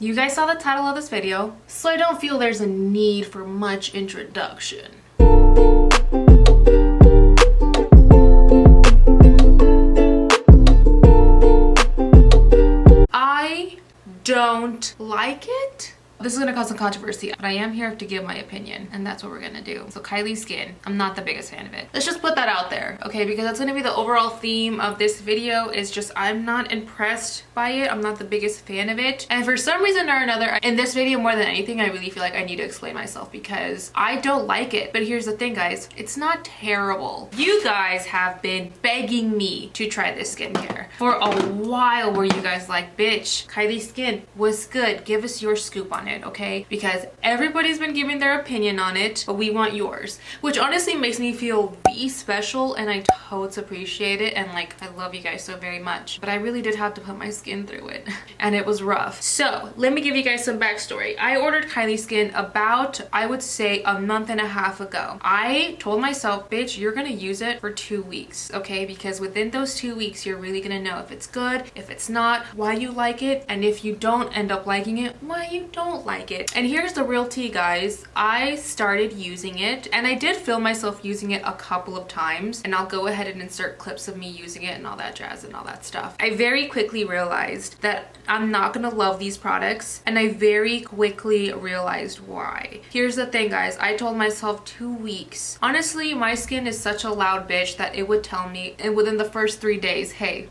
You guys saw the title of this video, so I don't feel there's a need for much introduction. I don't like it. This is gonna cause some controversy, but I am here to give my opinion, and that's what we're gonna do. So Kylieskin, I'm not the biggest fan of it. Let's just put that out there, okay? Because that's gonna be the overall theme of this video, is just I'm not impressed by it. I'm not the biggest fan of it. And for some reason or another, in this video more than anything, I really feel like I need to explain myself because I don't like it. But here's the thing, guys. It's not terrible. You guys have been begging me to try this skincare for a while. Where you guys like, bitch, Kylieskin, what's good? Give us your scoop on it. Okay, because everybody's been giving their opinion on it, but we want yours, which honestly makes me feel be special, and I totes appreciate it, and like I love you guys so very much. But I really did have to put my skin through it and it was rough. So let me give you guys some backstory. I ordered Kylieskin about, I would say, a month and a half ago. I told myself, bitch, you're gonna use it for 2 weeks, okay? Because within those 2 weeks you're really gonna know if it's good, if it's not, why you like it, and if you don't end up liking it, why you don't like it. And here's the real tea, guys. I started using it, and I did film myself using it a couple of times, and I'll go ahead and insert clips of me using it and all that jazz and all that stuff. I very quickly realized that I'm not gonna love these products, and I very quickly realized why. Here's the thing, guys. I told myself 2 weeks. Honestly, my skin is such a loud bitch that it would tell me, and within the first 3 days, hey,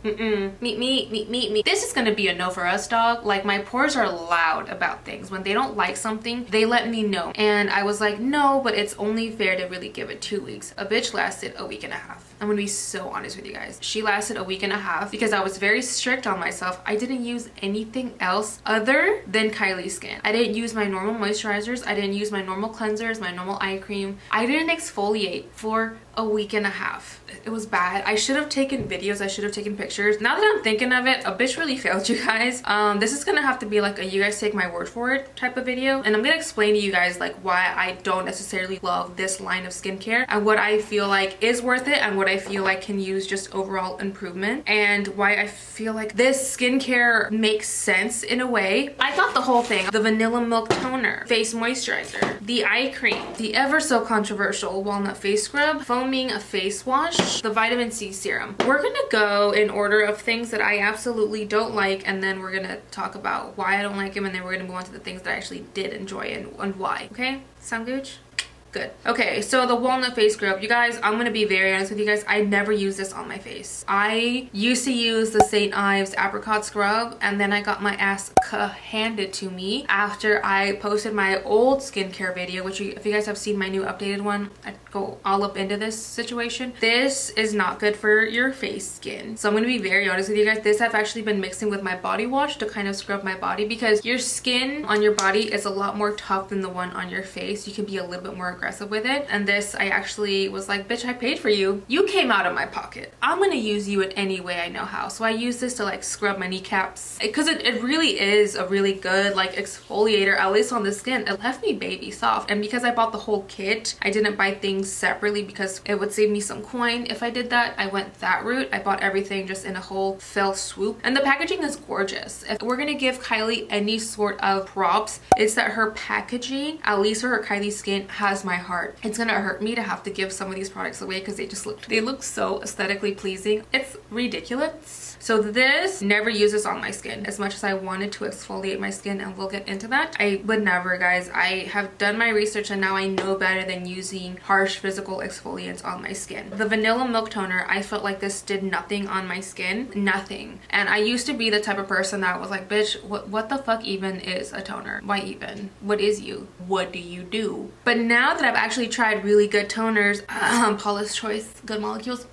meet me. This is gonna be a no for us, dog. Like, my pores are loud about things. When they don't like something, they let me know. And I was like, no, but it's only fair to really give it 2 weeks. A bitch lasted a week and a half. I'm gonna be so honest with you guys. She lasted a week and a half because I was very strict on myself. I didn't use anything else other than Kylieskin. I didn't use my normal moisturizers. I didn't use my normal cleansers, my normal eye cream. I didn't exfoliate for a week and a half. It was bad. I should have taken videos. I should have taken pictures. Now that I'm thinking of it, a bitch really failed, you guys. This is gonna have to be like a you guys take my word for it type of video, and I'm gonna explain to you guys like why I don't necessarily love this line of skincare, and what I feel like is worth it, and what I feel like can use just overall improvement, and why I feel like this skincare makes sense in a way. I got the whole thing: the vanilla milk toner, face moisturizer, the eye cream, the ever so controversial walnut face scrub, foaming face wash, the vitamin C serum. We're gonna go in order of things that I absolutely don't like, and then we're gonna talk about why I don't like them, and then we're gonna move on to the things that I actually did enjoy and why. Okay? Sound good? Good. Okay, so the walnut face scrub. You guys, I'm gonna be very honest with you guys. I never use this on my face. I used to use the St. Ives apricot scrub, and then I got my ass handed to me after I posted my old skincare video, which if you guys have seen my new updated one, I go all up into this situation. This is not good for your face skin. So I'm gonna be very honest with you guys. This I've actually been mixing with my body wash to kind of scrub my body, because your skin on your body is a lot more tough than the one on your face. You can be a little bit more aggressive with it, and this I actually was like, bitch, I paid for you. You came out of my pocket. I'm gonna use you in any way I know how. So I use this to like scrub my kneecaps, because it really is a really good like exfoliator, at least on the skin. It left me baby soft, and because I bought the whole kit, I didn't buy things separately because it would save me some coin if I did that. I went that route. I bought everything just in a whole fell swoop, and the packaging is gorgeous. If we're gonna give Kylie any sort of props, it's that her packaging, at least for her Kylieskin, has my heart. It's gonna hurt me to have to give some of these products away because they look so aesthetically pleasing. It's ridiculous. So this never uses on my skin. As much as I wanted to exfoliate my skin, and we'll get into that, I would never, guys. I have done my research, and now I know better than using harsh physical exfoliants on my skin. The vanilla milk toner, I felt like this did nothing on my skin. Nothing. And I used to be the type of person that was like, bitch, what the fuck even is a toner? Why even? What is you? What do you do? But now that I've actually tried really good toners, Paula's Choice, Good Molecules,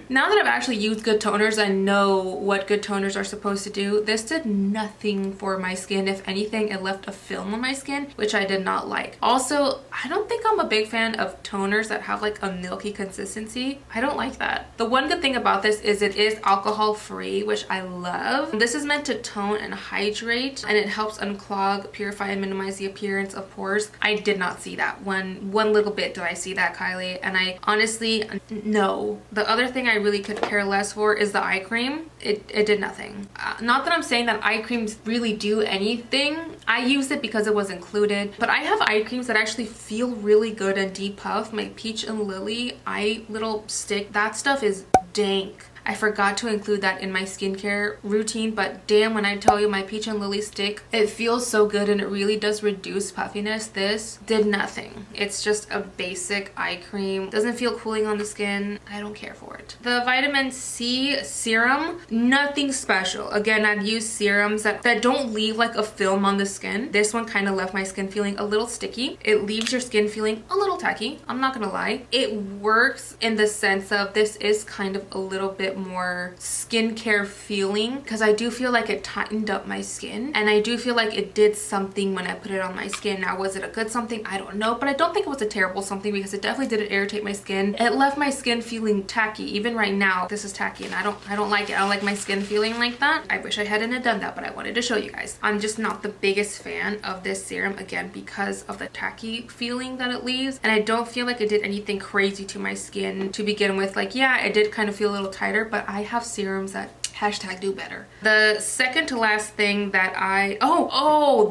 now that I've actually used good toners and know what good toners are supposed to do, this did nothing for my skin. If anything, it left a film on my skin, which I did not like. Also, I don't think I'm a big fan of toners that have like a milky consistency. I don't like that. The one good thing about this is it is alcohol free, which I love. This is meant to tone and hydrate, and it helps unclog, purify, and minimize the appearance of pores. I did not see that one little bit. Did I see that, Kylie? And I honestly, no. The other thing I really could care less for is the eye cream. It did nothing. Not that I'm saying that eye creams really do anything. I used it because it was included, but I have eye creams that actually feel really good and depuff. My Peach and Lily eye little stick, that stuff is dank. I forgot to include that in my skincare routine, but damn, when I tell you my Peach and Lily stick, it feels so good and it really does reduce puffiness. This did nothing. It's just a basic eye cream. Doesn't feel cooling on the skin. I don't care for it. The vitamin C serum, nothing special. Again, I've used serums that don't leave like a film on the skin. This one kind of left my skin feeling a little sticky. It leaves your skin feeling a little tacky. I'm not gonna lie. It works in the sense of this is kind of a little bit more skincare feeling, because I do feel like it tightened up my skin and I do feel like it did something when I put it on my skin. Now, was it a good something? I don't know, but I don't think it was a terrible something because it definitely didn't irritate my skin. It left my skin feeling tacky. Even right now, this is tacky and I don't like it. I don't like my skin feeling like that. I wish I hadn't done that, but I wanted to show you guys. I'm just not the biggest fan of this serum, again, because of the tacky feeling that it leaves, and I don't feel like it did anything crazy to my skin to begin with. Like, yeah, it did kind of feel a little tighter, but I have serums that hashtag do better. The second to last thing that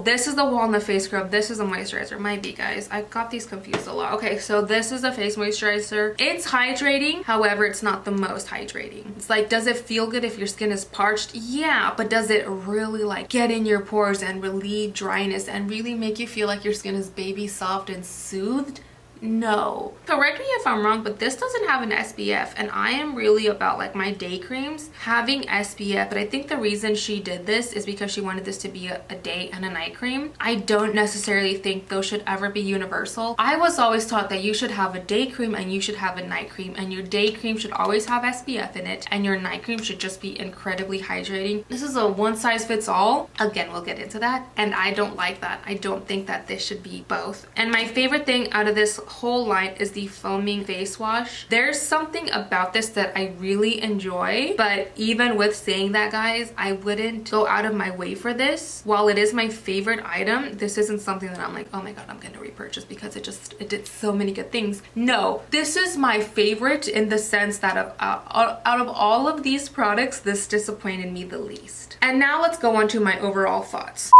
this is the walnut face scrub. This is a moisturizer. Might be, guys. I got these confused a lot. Okay, so this is a face moisturizer. It's hydrating. However, it's not the most hydrating. It's like, does it feel good if your skin is parched? Yeah, but does it really like get in your pores and relieve dryness and really make you feel like your skin is baby soft and soothed? No. Correct me if I'm wrong, but this doesn't have an SPF, and I am really about like my day creams having SPF, but I think the reason she did this is because she wanted this to be a day and a night cream. I don't necessarily think those should ever be universal. I was always taught that you should have a day cream and you should have a night cream, and your day cream should always have SPF in it and your night cream should just be incredibly hydrating. This is a one size fits all. Again, we'll get into that, and I don't like that. I don't think that this should be both. And my favorite thing out of this whole line is the foaming face wash. There's something about this that I really enjoy, but even with saying that, guys, I wouldn't go out of my way for this. While it is my favorite item, this isn't something that I'm like, oh my god, I'm gonna repurchase because it did so many good things. No, this is my favorite in the sense that out of all of these products, this disappointed me the least. And now let's go on to my overall thoughts.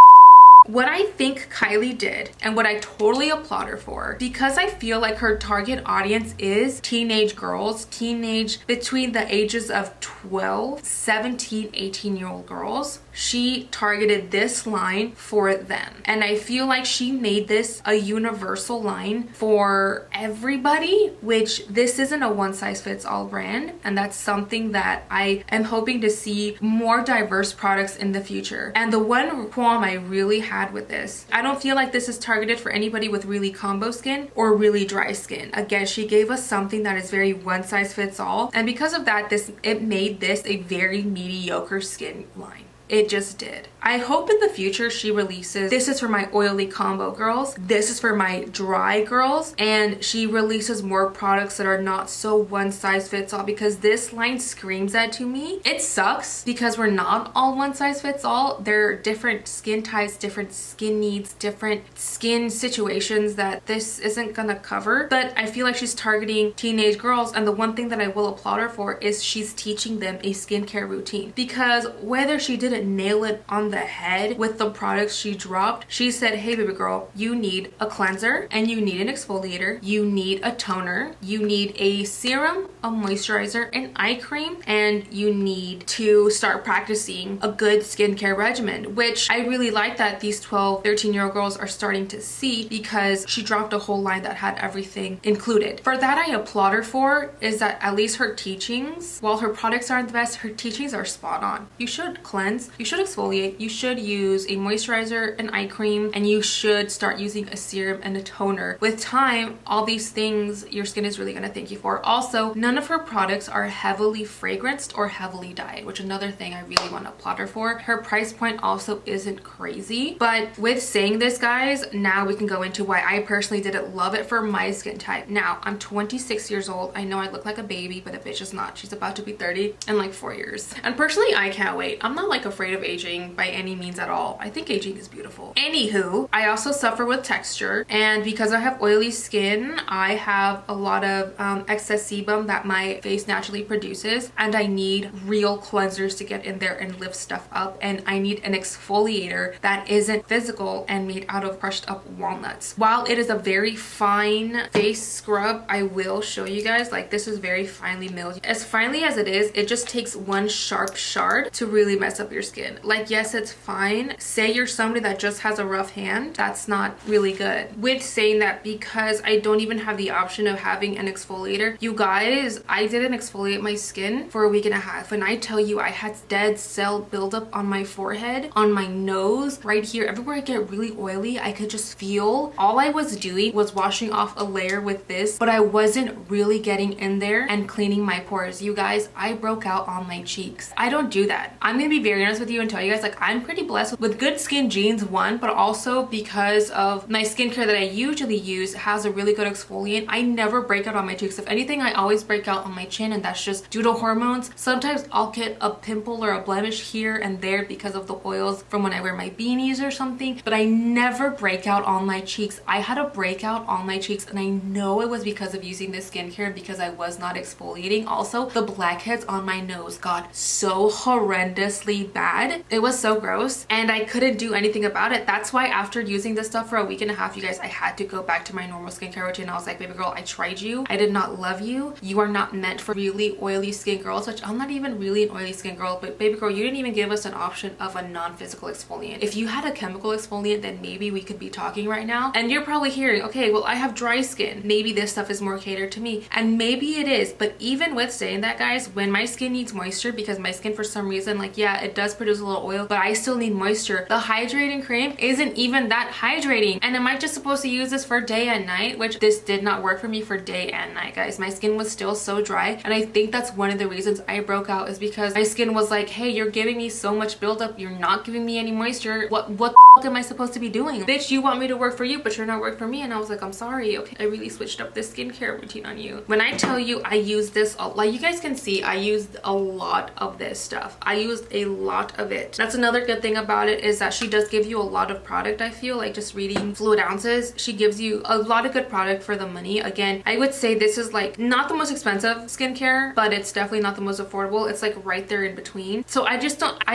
What I think Kylie did, and what I totally applaud her for, because I feel like her target audience is teenage girls, between the ages of 12, 17, 18-year-old girls. She targeted this line for them. And I feel like she made this a universal line for everybody, which this isn't a one-size-fits-all brand. And that's something that I am hoping to see more diverse products in the future. And the one qualm I really had with this, I don't feel like this is targeted for anybody with really combo skin or really dry skin. Again, she gave us something that is very one-size-fits-all. And because of that, it made this a very mediocre skin line. It just did. I hope in the future she releases, this is for my oily combo girls, this is for my dry girls, and she releases more products that are not so one size fits all, because this line screams that to me. It sucks because we're not all one size fits all. There are different skin types, different skin needs, different skin situations that this isn't gonna cover, but I feel like she's targeting teenage girls, and the one thing that I will applaud her for is she's teaching them a skincare routine, because whether she didn't nail it on the head with the products she dropped, she said, hey baby girl, you need a cleanser and you need an exfoliator, you need a toner, you need a serum, a moisturizer, an eye cream, and you need to start practicing a good skincare regimen, which I really like that these 12, 13-year-old girls are starting to see, because she dropped a whole line that had everything included. For that, I applaud her for, is that at least her teachings, while her products aren't the best, her teachings are spot on. You should cleanse, you should exfoliate, you should use a moisturizer, an eye cream, and you should start using a serum and a toner. With time, all these things your skin is really going to thank you for. Also, none of her products are heavily fragranced or heavily dyed, which another thing I really want to applaud her for. Her price point also isn't crazy. But with saying this, guys, now we can go into why I personally didn't love it for my skin type. Now, I'm 26 years old. I know I look like a baby, but a bitch is not. She's about to be 30 in like 4 years. And personally, I can't wait. I'm not like afraid afraid of aging by any means at all. I think aging is beautiful. Anywho, I also suffer with texture, and because I have oily skin, I have a lot of excess sebum that my face naturally produces, and I need real cleansers to get in there and lift stuff up, and I need an exfoliator that isn't physical and made out of crushed up walnuts. While it is a very fine face scrub, I will show you guys, like, this is very finely milled. As finely as it is, it just takes one sharp shard to really mess up your skin. Like, yes, it's fine. Say you're somebody that just has a rough hand, that's not really good. With saying that, because I don't even have the option of having an exfoliator, you guys, I didn't exfoliate my skin for a week and a half. And I tell you, I had dead cell buildup on my forehead, on my nose, right here, everywhere I get really oily, I could just feel. All I was doing was washing off a layer with this, but I wasn't really getting in there and cleaning my pores. You guys, I broke out on my cheeks. I don't do that. I'm gonna be very honest with you and tell you guys, like, I'm pretty blessed with good skin genes, one, but also because of my skincare that I usually use has a really good exfoliant. I never break out on my cheeks. If anything, I always break out on my chin, and that's just due to hormones. Sometimes I'll get a pimple or a blemish here and there because of the oils from when I wear my beanies or something, but I never break out on my cheeks. I had a breakout on my cheeks, and I know it was because of using this skincare, because I was not exfoliating. Also, the blackheads on my nose got so horrendously bad. It was so gross, and I couldn't do anything about it. That's why after using this stuff for a week and a half, you guys, I had to go back to my normal skincare routine. I was like, baby girl, I tried you. I did not love you. You are not meant for really oily skin girls, which I'm not even really an oily skin girl, but baby girl, you didn't even give us an option of a non-physical exfoliant. If you had a chemical exfoliant, then maybe we could be talking right now. And you're probably hearing, okay, well, I have dry skin. Maybe this stuff is more catered to me. And maybe it is, but even with saying that, guys, when my skin needs moisture, because my skin for some reason, like, yeah, it does produce a little oil, but I still need moisture. The hydrating cream isn't even that hydrating. And am I just supposed to use this for day and night? Which this did not work for me for day and night, guys. My skin was still so dry. And I think that's one of the reasons I broke out, is because my skin was like, hey, you're giving me so much buildup. You're not giving me any moisture. What the f am I supposed to be doing? Bitch, you want me to work for you, but you're not working for me. And I was like, I'm sorry. Okay, I really switched up this skincare routine on you. When I tell you I use this, like you guys can see, I used a lot of this stuff. I used a lot of it. That's another good thing about it, is that she does give you a lot of product. I feel like, just reading fluid ounces, she gives you a lot of good product for the money. Again, I would say this is like not the most expensive skincare, but it's definitely not the most affordable. It's like right there in between. So I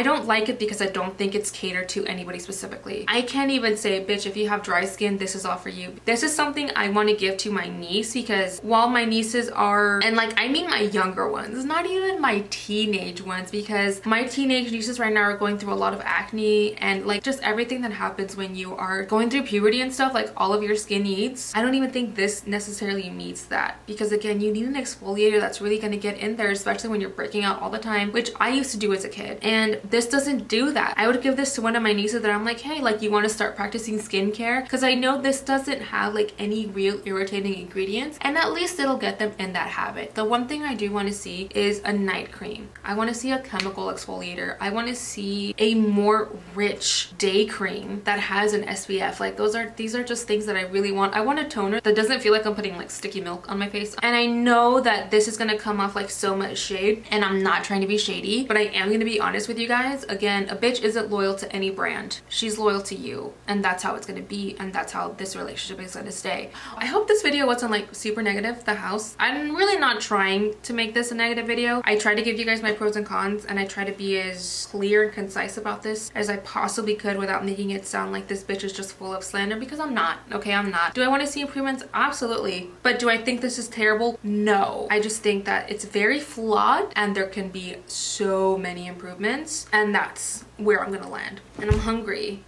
don't like it because I don't think it's catered to anybody specifically. I can't even say, bitch, if you have dry skin, this is all for you. This is something I want to give to my niece, because while my nieces are, and like, I mean my younger ones, not even my teenage ones, because my teenage nieces right now are going through a lot of acne and like just everything that happens when you are going through puberty and stuff, like all of your skin needs. I don't even think this necessarily meets that, because again, you need an exfoliator that's really going to get in there, especially when you're breaking out all the time, which I used to do as a kid, and this doesn't do that. I would give this to one of my nieces that I'm like, hey, like, you want to start practicing skincare, because I know this doesn't have like any real irritating ingredients, and at least it'll get them in that habit. The one thing I do want to see is a night cream. I want to see a chemical exfoliator. I want to see a more rich day cream that has an SPF. Like, these are just things that I really want. I want a toner that doesn't feel like I'm putting like sticky milk on my face. And I know that this is going to come off like so much shade, and I'm not trying to be shady, but I am going to be honest with you guys. Again, a bitch isn't loyal to any brand. She's loyal to you, and that's how it's going to be, and that's how this relationship is going to stay. I hope this video wasn't like super negative. The house, I'm really not trying to make this a negative video. I try to give you guys my pros and cons, and I try to be as clear and concise about this as I possibly could without making it sound like this bitch is just full of slander, because I'm not. Okay, I'm not. Do I want to see improvements? Absolutely. But do I think this is terrible? No. I just think that it's very flawed, and there can be so many improvements, and that's where I'm gonna land. And I'm hungry.